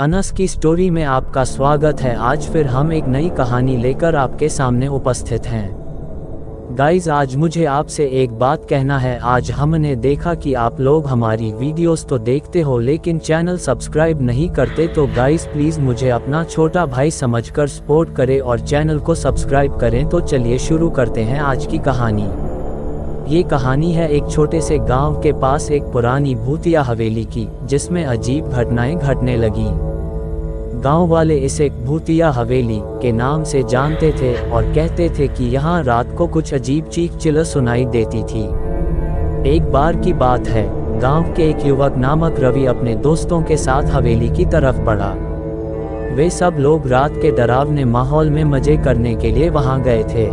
अनस की स्टोरी में आपका स्वागत है। आज फिर हम एक नई कहानी लेकर आपके सामने उपस्थित हैं। गाइज, आज मुझे आपसे एक बात कहना है। आज हमने देखा कि आप लोग हमारी वीडियोस तो देखते हो लेकिन चैनल सब्सक्राइब नहीं करते, तो गाइज प्लीज़ मुझे अपना छोटा भाई समझकर सपोर्ट करें और चैनल को सब्सक्राइब करें। तो चलिए शुरू करते हैं आज की कहानी। ये कहानी है एक छोटे से गांव के पास एक पुरानी भूतिया हवेली की, जिसमें अजीब घटनाएं घटने लगी। गांव वाले इसे भूतिया हवेली के नाम से जानते थे और कहते थे कि यहाँ रात को कुछ अजीब चीख चिल्ला सुनाई देती थी। एक बार की बात है, गांव के एक युवक नामक रवि अपने दोस्तों के साथ हवेली की तरफ बढ़ा। वे सब लोग रात के डरावने माहौल में मजे करने के लिए वहां गए थे।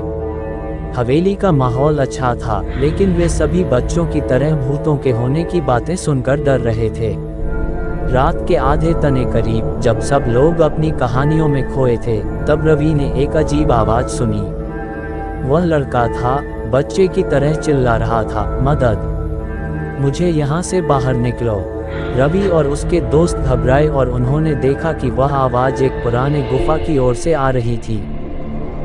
हवेली का माहौल अच्छा था, लेकिन वे सभी बच्चों की तरह भूतों के होने की बातें सुनकर डर रहे थे। रात के आधे तने करीब जब सब लोग अपनी कहानियों में खोए थे, तब रवि ने एक अजीब आवाज सुनी। वह लड़का था, बच्चे की तरह चिल्ला रहा था, मदद, मुझे यहाँ से बाहर निकलो। रवि और उसके दोस्त घबराए और उन्होंने देखा कि वह आवाज एक पुराने गुफा की ओर से आ रही थी।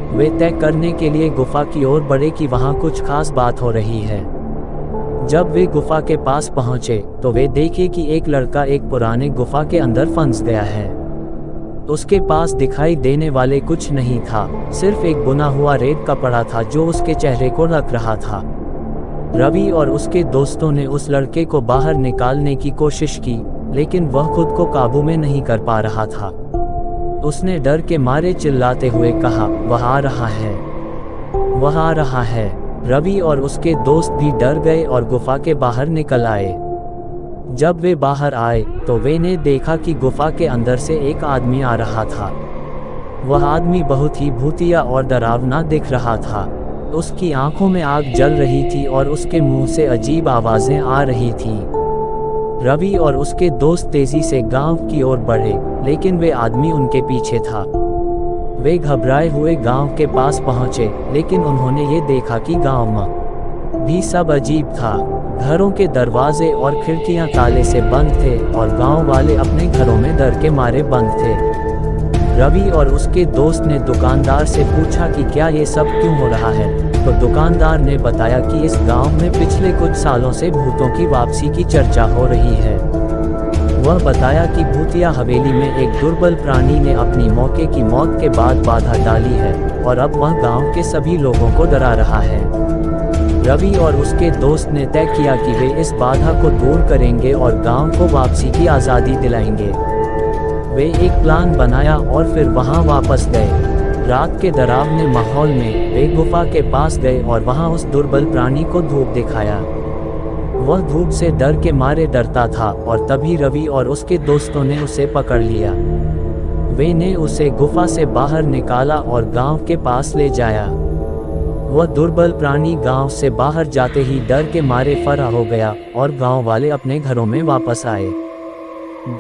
वे तय करने के लिए गुफा की ओर बढ़े कि वहाँ कुछ खास बात हो रही है। जब वे गुफा के पास पहुंचे तो वे देखे कि एक लड़का एक पुराने गुफा के अंदर फंस गया है। उसके पास दिखाई देने वाले कुछ नहीं था, सिर्फ एक बुना हुआ रेत कपड़ा था जो उसके चेहरे को ढक रहा था। रवि और उसके दोस्तों ने उस लड़के को बाहर निकालने की कोशिश की, लेकिन वह खुद को काबू में नहीं कर पा रहा था। उसने डर के मारे चिल्लाते हुए कहा, वह आ रहा है, वह आ रहा है। रवि और उसके दोस्त भी डर गए और गुफा के बाहर निकल आए। जब वे बाहर आए तो वे ने देखा कि गुफा के अंदर से एक आदमी आ रहा था। वह आदमी बहुत ही भूतिया और डरावना दिख रहा था। उसकी आंखों में आग जल रही थी और उसके मुंह से अजीब आवाजें आ रही थीं। रवि और उसके दोस्त तेजी से गांव की ओर बढ़े, लेकिन वे आदमी उनके पीछे था। वे घबराए हुए गांव के पास पहुंचे, लेकिन उन्होंने ये देखा कि गांव में भी सब अजीब था। घरों के दरवाजे और खिड़कियां ताले से बंद थे और गांव वाले अपने घरों में डर के मारे बंद थे। रवि और उसके दोस्त ने दुकानदार से पूछा कि क्या ये सब क्यों हो रहा है, तो दुकानदार ने बताया कि इस गांव में पिछले कुछ सालों से भूतों की वापसी की चर्चा हो रही है। वह बताया कि भूतिया हवेली में एक दुर्बल प्राणी ने अपनी मौके की मौत के बाद बाधा डाली है और अब वह गांव के सभी लोगों को डरा रहा है। रवि और उसके दोस्त ने तय किया कि वे इस बाधा को दूर करेंगे और गांव को वापसी की आज़ादी दिलाएंगे। वे एक प्लान बनाया और फिर वहां वापस गए। रात के डरावने माहौल में वे गुफा के पास गए और वहां उस दुर्बल प्राणी को धूप दिखाया। वह धूप से डर के मारे डरता था और तभी रवि और उसके दोस्तों ने उसे पकड़ लिया। वे ने उसे गुफा से बाहर निकाला और गांव के पास ले जाया। वह दुर्बल प्राणी गांव से बाहर जाते ही डर के मारे फरार हो गया और गांव वाले अपने घरों में वापस आए।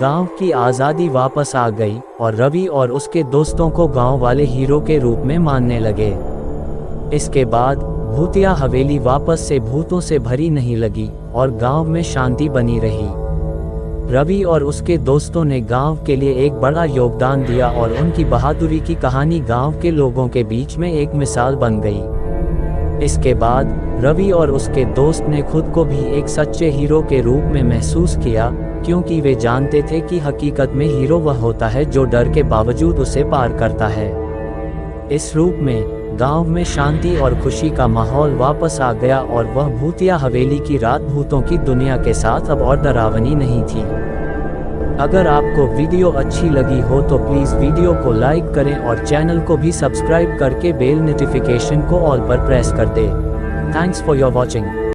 गांव की आज़ादी वापस आ गई और रवि और उसके दोस्तों को गांव वाले हीरो के रूप में मानने लगे। इसके बाद भूतिया हवेली वापस से भूतों से भरी नहीं लगी और गांव में शांति बनी रही। रवि और उसके दोस्तों ने गांव के लिए एक बड़ा योगदान दिया और उनकी बहादुरी की कहानी गांव के लोगों के बीच में एक मिसाल बन गई। इसके बाद रवि और उसके दोस्त ने खुद को भी एक सच्चे हीरो के रूप में महसूस किया, क्योंकि वे जानते थे कि हकीकत में हीरो वह होता है जो डर के बावजूद उसे पार करता है। इस रूप में गांव में शांति और खुशी का माहौल वापस आ गया और वह भूतिया हवेली की रात भूतों की दुनिया के साथ अब और डरावनी नहीं थी। अगर आपको वीडियो अच्छी लगी हो तो प्लीज़ वीडियो को लाइक करें और चैनल को भी सब्सक्राइब करके बेल नोटिफिकेशन को ऑल पर प्रेस कर दें। Thanks for your watching.